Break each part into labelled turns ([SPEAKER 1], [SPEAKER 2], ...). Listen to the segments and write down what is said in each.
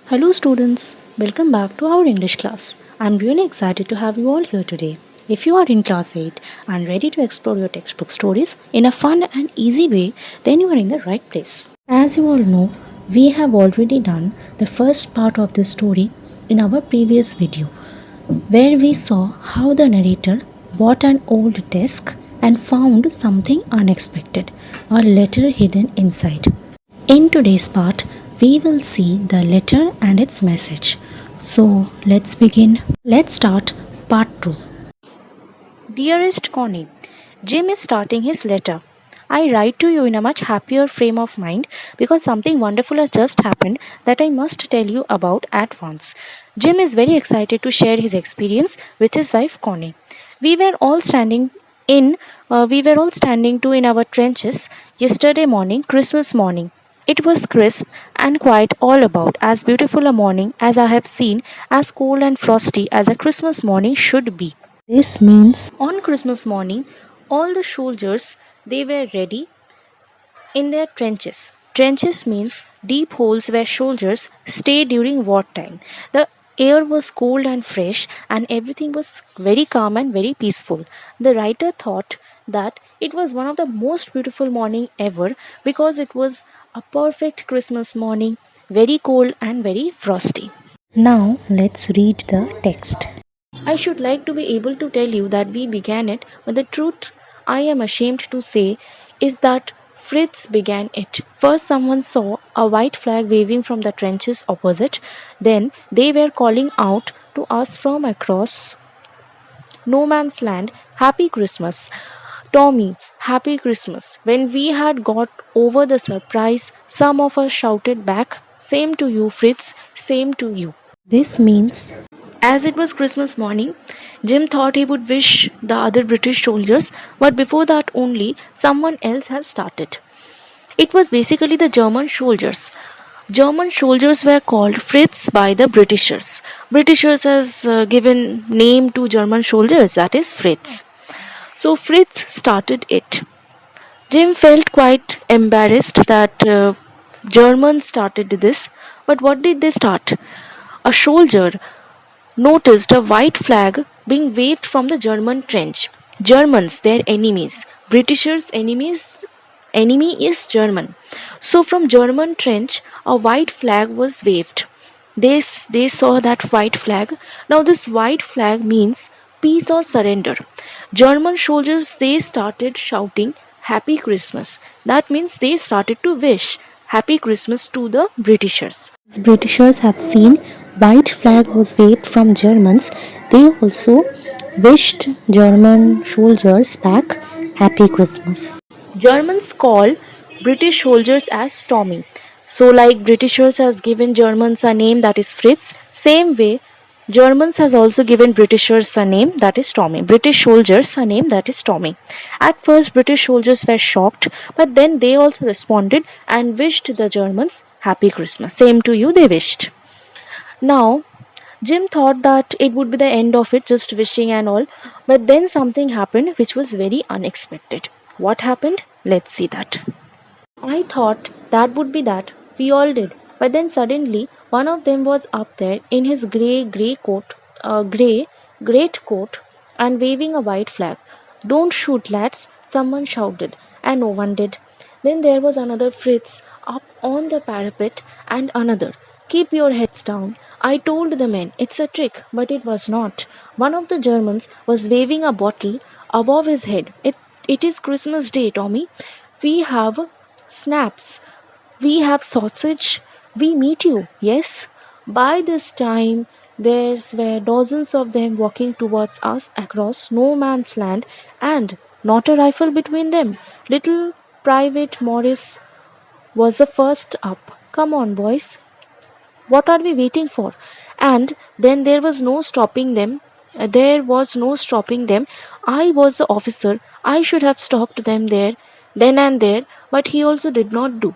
[SPEAKER 1] Hello students, welcome back to our English class. I'm really excited to have you all here today. If you are in class 8 and ready to explore your textbook stories in a fun and easy way, then you are in the right place. As you all know, we have already done the first part of the story in our previous video, where we saw how the narrator bought an old desk and found something unexpected, a letter hidden inside. In today's part, we will see the letter and its message. So let's begin. Let's start part 2. Dearest Connie, Jim is starting his letter. I write to you in a much happier frame of mind because something wonderful has just happened that I must tell you about at once. Jim is very excited to share his experience with his wife Connie. We were all standing in our trenches yesterday morning, Christmas morning. It was crisp and quiet all about, as beautiful a morning as I have seen, as cold and frosty as a Christmas morning should be. This means on Christmas morning, all the soldiers they were ready in their trenches. Trenches means deep holes where soldiers stay during wartime. The air was cold and fresh, and everything was very calm and very peaceful. The writer thought that it was one of the most beautiful morning ever because it was a perfect Christmas morning, very cold and very frosty. Now let's read the text. I should like to be able to tell you that we began it, but the truth I am ashamed to say is that Fritz began it. First, someone saw a white flag waving from the trenches opposite. Then, they were calling out to us from across no man's land, Happy Christmas. Tommy, Happy Christmas. When we had got over the surprise, some of us shouted back, Same to you, Fritz, same to you. This means as it was Christmas morning, Jim thought he would wish the other British soldiers, but before that only, someone else had started. It was basically the German soldiers. German soldiers were called Fritz by the Britishers. Britishers has given name to German soldiers, that is Fritz. So Fritz started it. Jim felt quite embarrassed that Germans started this, but what did they start? A soldier noticed a white flag being waved from the German trench. Germans, their enemies. Britishers' enemy is German. So from German trench, a white flag was waved. They saw that white flag. Now this white flag means peace or surrender. German soldiers, they started shouting Happy Christmas. That means they started to wish Happy Christmas to the Britishers. Britishers have seen white flag was waved from Germans. They also wished German soldiers back Happy Christmas. Germans call British soldiers as Tommy. So like Britishers has given Germans a name that is Fritz, same way Germans has also given Britishers a name that is Tommy. British soldiers a name that is Tommy. At first British soldiers were shocked, but then they also responded and wished the Germans Happy Christmas. Same to you, they wished. Now, Jim thought that it would be the end of it, just wishing and all, but then something happened which was very unexpected. What happened? Let's see that. I thought that would be that. We all did. But then suddenly, one of them was up there in his grey great coat, and waving a white flag. Don't shoot, lads, someone shouted, and no one did. Then there was another Fritz up on the parapet, and another. Keep your heads down. I told the men it's a trick, but it was not. One of the Germans was waving a bottle above his head. It is Christmas Day, Tommy. We have snaps. We have sausage. We meet you, yes? By this time, there were dozens of them walking towards us across no man's land, and not a rifle between them. Little Private Morris was the first up. Come on, boys. What are we waiting for? And then there was no stopping them. There was no stopping them. I was the officer. I should have stopped them then and there, but he also did not do.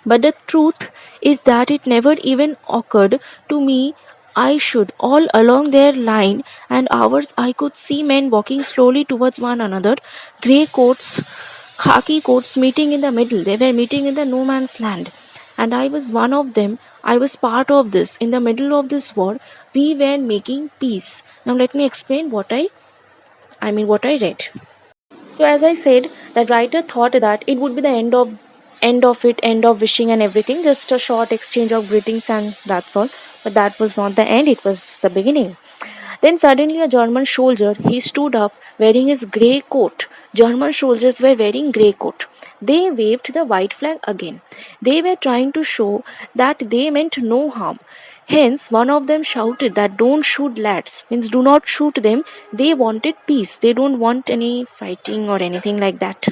[SPEAKER 1] But the truth is that it never even occurred to me I should. All along their line and ours, I could see men walking slowly towards one another, grey coats, khaki coats meeting in the middle. They were meeting in the no man's land. And I was one of them. I was part of this. In the middle of this war, we were making peace. Now let me explain what I read. So as I said, the writer thought that it would be the end of wishing and everything, just a short exchange of greetings and that's all. But that was not the end, it was the beginning. Then suddenly a German soldier, he stood up wearing his grey coat. German soldiers were wearing grey coat. They waved the white flag again. They were trying to show that they meant no harm. Hence, one of them shouted that don't shoot lads, means do not shoot them. They wanted peace. They don't want any fighting or anything like that.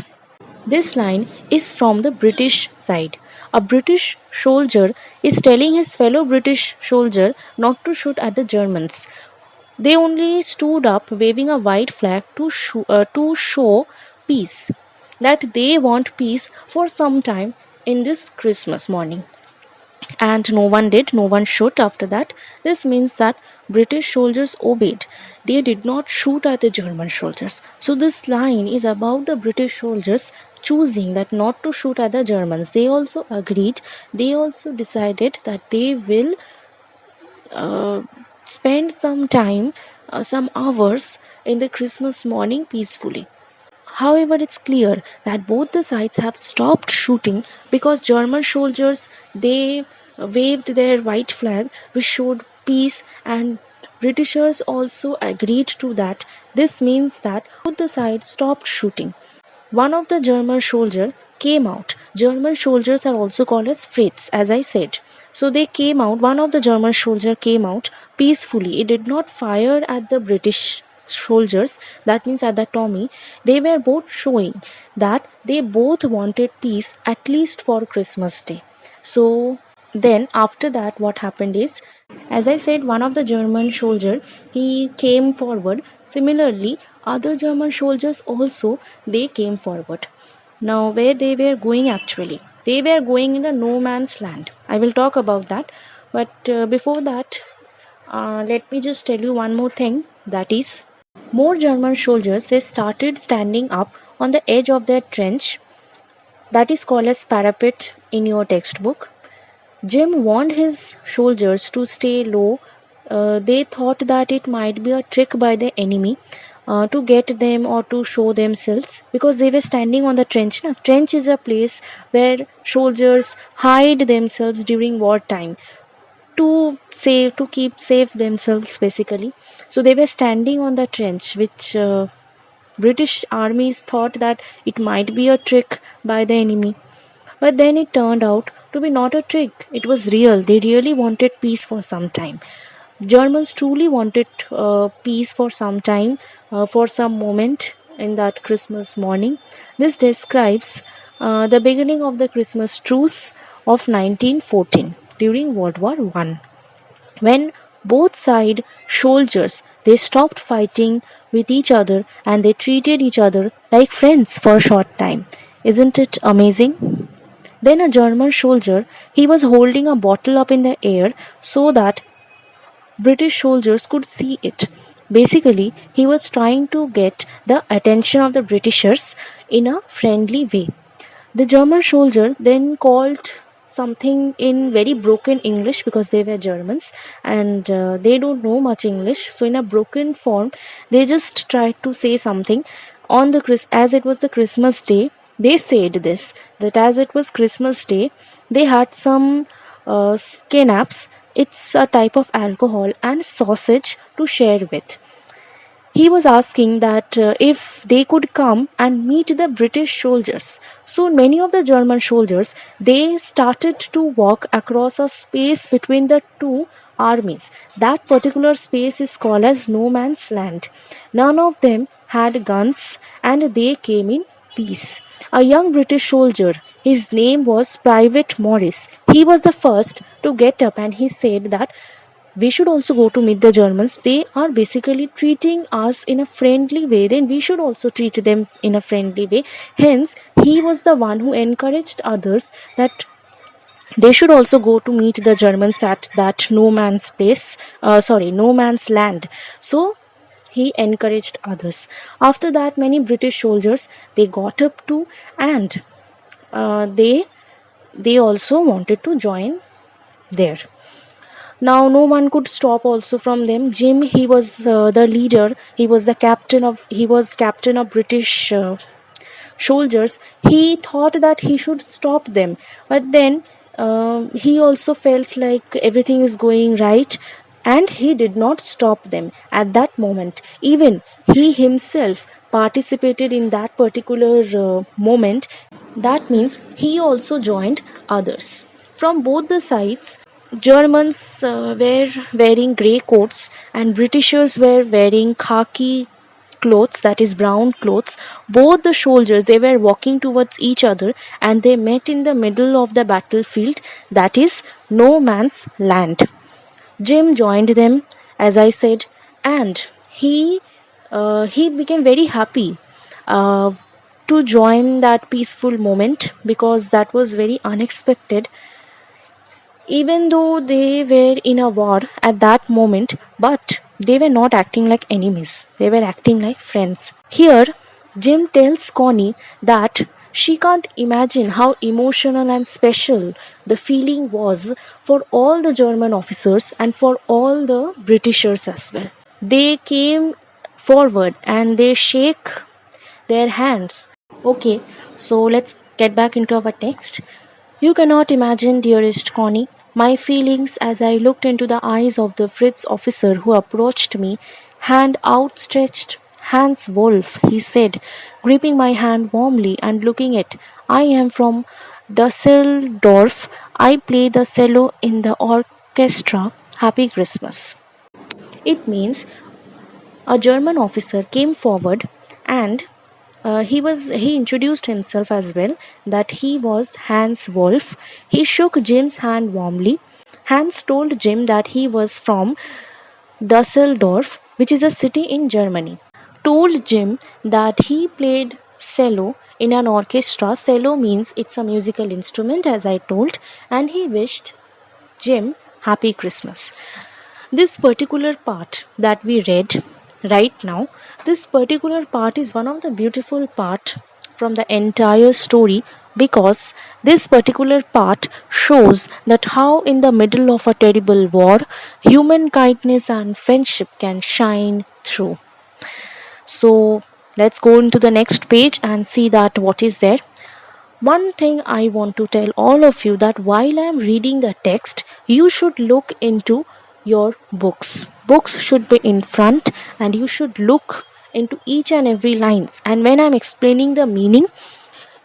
[SPEAKER 1] This line is from the British side. A British soldier is telling his fellow British soldier not to shoot at the Germans. They only stood up waving a white flag to show peace. That they want peace for some time in this Christmas morning. And no one did, no one shot after that. This means that British soldiers obeyed. They did not shoot at the German soldiers. So this line is about the British soldiers choosing that not to shoot at the Germans. They also agreed, they also decided that they will uh, spend some time, some hours in the Christmas morning peacefully. However, it's clear that both the sides have stopped shooting because German soldiers, they waved their white flag which showed peace, and Britishers also agreed to that. This means that both the sides stopped shooting. One of the German soldier came out. German soldiers are also called as Fritz, as I said. So they came out. One of the German soldier came out peacefully. It did not fire at the British soldiers. That means at the Tommy. They were both showing that they both wanted peace at least for Christmas Day. So then after that, what happened is, as I said, one of the German soldier, he came forward. Similarly, other German soldiers also, they came forward. Now where they were going actually, they were going in the no man's land. I will talk about that, but before that, let me just tell you one more thing, that is, more German soldiers, they started standing up on the edge of their trench, that is called as parapet in your textbook. Jim warned his soldiers to stay low. They thought that it might be a trick by the enemy to get them or to show themselves, because they were standing on the trench. Now, trench is a place where soldiers hide themselves during wartime to keep safe themselves basically. So they were standing on the trench, which British armies thought that it might be a trick by the enemy. But then it turned out to be not a trick. It was real. They really wanted peace for some time. Germans truly wanted peace for some time, for some moment in that Christmas morning. This describes the beginning of the Christmas truce of 1914 during World War I, when both side soldiers, they stopped fighting with each other and they treated each other like friends for a short time. Isn't it amazing? Then a German soldier, he was holding a bottle up in the air so that British soldiers could see it. Basically, he was trying to get the attention of the Britishers in a friendly way. The German soldier then called something in very broken English, because they were Germans and they don't know much English. So in a broken form, they just tried to say something on the as it was the Christmas day. They said this, that as it was Christmas day, they had some schnapps. It's a type of alcohol and sausage to share with. He was asking that if they could come and meet the British soldiers. Soon many of the German soldiers, they started to walk across a space between the two armies. That particular space is called as no man's land. None of them had guns and they came in peace. A young British soldier, his name was Private Morris. He was the first to get up and he said that we should also go to meet the Germans. They are basically treating us in a friendly way, then we should also treat them in a friendly way. Hence, he was the one who encouraged others that they should also go to meet the Germans at that no man's place, no man's land. So, he encouraged others. After that, many British soldiers, they got up too, and they also wanted to join there. Now no one could stop also from them. Jim, he was the leader. He was captain of British soldiers. He thought that he should stop them, but then he also felt like everything is going right, and he did not stop them at that moment. Even he himself participated in that particular moment. That means he also joined others from both the sides. Germans were wearing grey coats and Britishers were wearing khaki clothes, that is brown clothes. Both the soldiers, they were walking towards each other and they met in the middle of the battlefield, that is no man's land. Jim joined them, as I said, and he became very happy uh, to join that peaceful moment because that was very unexpected. Even though they were in a war at that moment, but they were not acting like enemies, they were acting like friends. Here, Jim tells Connie that she can't imagine how emotional and special the feeling was for all the German officers and for all the Britishers as well. They came forward and they shake their hands. Okay, so let's get back into our text. You cannot imagine, dearest Connie, my feelings as I looked into the eyes of the Fritz officer who approached me, hand outstretched. Hans Wolf, he said, gripping my hand warmly and looking at. I am from Dusseldorf. I play the cello in the orchestra. Happy Christmas. It means a German officer came forward and he introduced himself as well, that he was Hans Wolf. He shook Jim's hand warmly. Hans told Jim that he was from Dusseldorf, which is a city in Germany. Told Jim that he played cello in an orchestra. Cello means it's a musical instrument, as I told, and he wished Jim happy Christmas. This particular part that we read right now, this particular part is one of the beautiful part from the entire story, because this particular part shows that how in the middle of a terrible war, human kindness and friendship can shine through. So let's go into the next page and see that what is there. One thing I want to tell all of you, that while I am reading the text, you should look into your books. Books should be in front and you should look into each and every lines. And when I am explaining the meaning,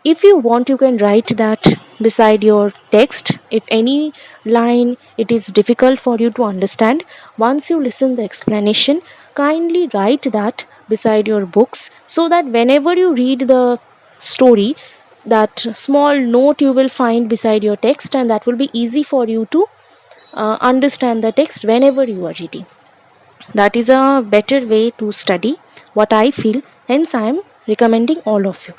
[SPEAKER 1] if you want, you can write that beside your text. If any line it is difficult for you to understand, once you listen the explanation, kindly write that beside your books, so that whenever you read the story, that small note you will find beside your text, and that will be easy for you to understand the text whenever you are reading. That is a better way to study, what I feel. Hence, I am recommending all of you.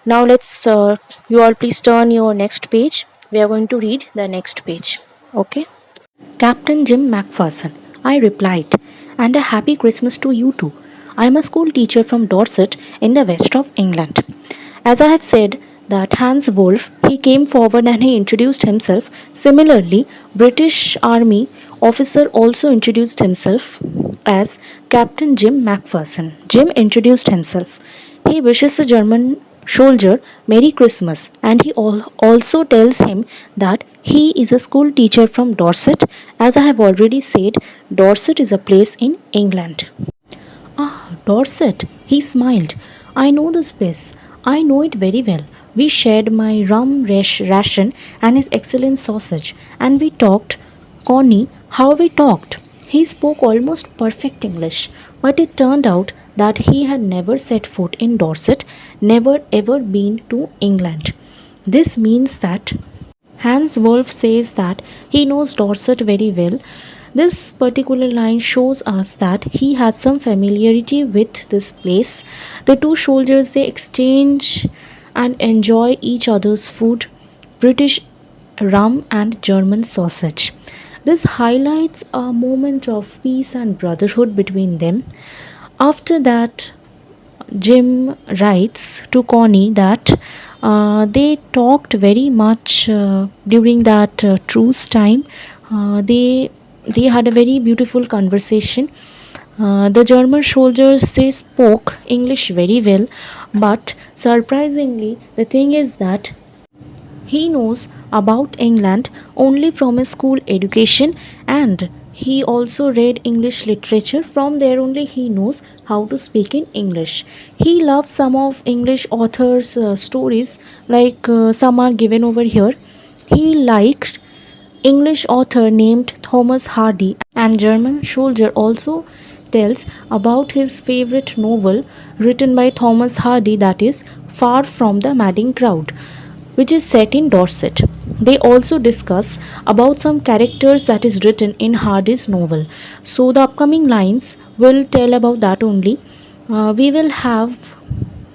[SPEAKER 1] Now, you all please turn your next page. We are going to read the next page. Okay. Captain Jim Macpherson, I replied, and a happy Christmas to you too. I am a school teacher from Dorset in the west of England. As I have said, that Hans Wolf, he came forward and he introduced himself. Similarly, British Army officer also introduced himself as Captain Jim Macpherson. Jim introduced himself. He wishes the German soldier Merry Christmas, and he also tells him that he is a school teacher from Dorset. As I have already said, Dorset is a place in England. Ah, Dorset, he smiled. I know this place. I know it very well. We shared my ration and his excellent sausage, and we talked. Connie, how we talked. He spoke almost perfect English, but it turned out that he had never set foot in Dorset, never ever been to England. This means that Hans Wolf says that he knows Dorset very well. This particular line shows us that he has some familiarity with this place. The two soldiers, they exchange and enjoy each other's food, British rum and German sausage. This highlights a moment of peace and brotherhood between them. After that, Jim writes to Connie that they talked very much during that truce time. They had a very beautiful conversation. The German soldiers, they spoke English very well, but surprisingly, the thing is that he knows about England only from his school education, and he also read English literature. From there only he knows how to speak in English. He loves some of English authors' stories, like some are given over here. He liked English author named Thomas Hardy, and German soldier also tells about his favorite novel written by Thomas Hardy, that is Far from the Madding Crowd, which is set in Dorset. They also discuss about some characters that is written in Hardy's novel. So the upcoming lines will tell about that only. We will have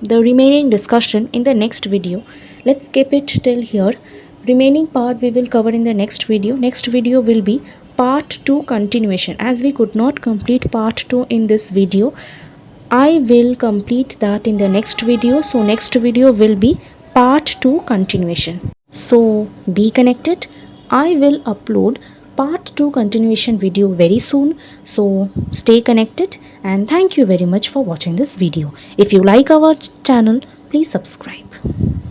[SPEAKER 1] the remaining discussion in the next video. Let's keep it till here. Remaining part we will cover in the next video. Next video will be part 2 continuation. As we could not complete part 2 in this video, I will complete that in the next video. So next video will be part 2 continuation. So be connected. I will upload part 2 continuation video very soon. So stay connected, and thank you very much for watching this video. If you like our channel, please subscribe.